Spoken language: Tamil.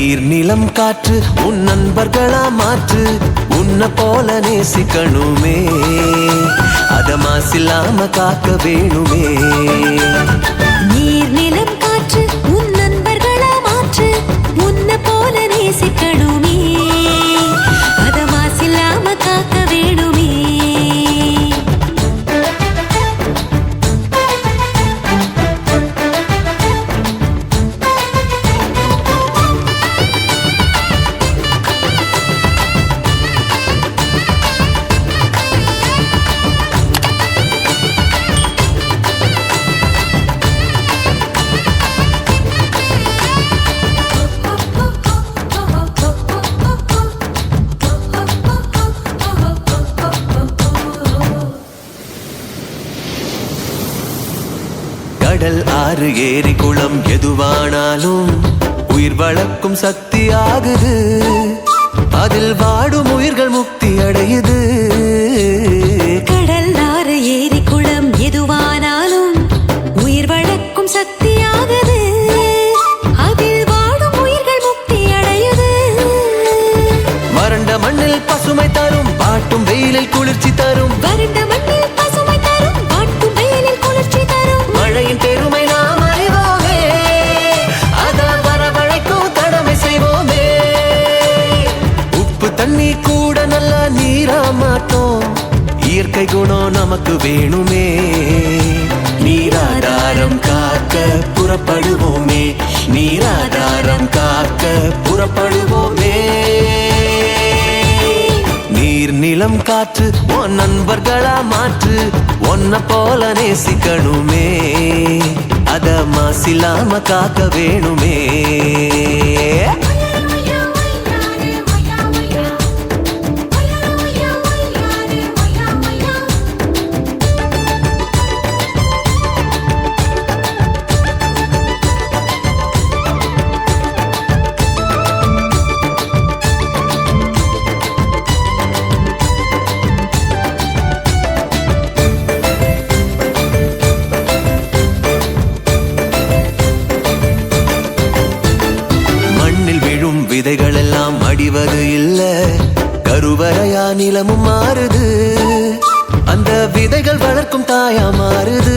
நீர் நிலம் காற்று உன் நண்பர்களா மாற்று உன்னை போல நேசிக்கணுமே அத மாசில்லாம காக்க வேணுமே நீர் நிலம் காற்று உன் நண்பர்களா மாற்று உன்னை போல நேசிக்கணுமே அத மாசில்லாம காக்க வேணுமே கடல் ஆறு ஏரி குளம் எதுவானாலும் உயிர் வளர்க்கும் சக்தி ஆகுது அதில் வாடும் உயிர்கள் முக்தி அடையுது கடல் ஆறு ஏரி குளம் எதுவானாலும் உயிர் வளர்க்கும் சக்தி ஆகுது அதில் வாடும் உயிர்கள் முக்தி அடையுது வறண்ட மண்ணில் பசுமை தரும் பாட்டும் வெயிலில் குளிர்ச்சி தரும் வறண்ட மண்ணில் பசுமை தரும் பாட்டும் வெயிலில் குளிர்ச்சி தரும் மழையின் பெருமை நாம் அறிவோமே அத வரவழைக்கும் கடமை செய்வோமே உப்பு தண்ணி கூட நல்ல நீரா மாட்டோம் இயற்கை குணம் நமக்கு வேணுமே நீராதாரம் காக்க புறப்படுவோமே நீராதாரம் காக்க புறப்படுவோமே நீர் நிலம் காற்று உன் நண்பர்களா மாற்று உன்னை போல நேசிக்கணுமே அத மாசில்லாம காக்க வேணுமே விதைகள் எல்லாம் அடிவது இல்ல கருவறையா நிலமும் மாறுது அந்த விதைகள் வளர்க்கும் தாயா மாறுது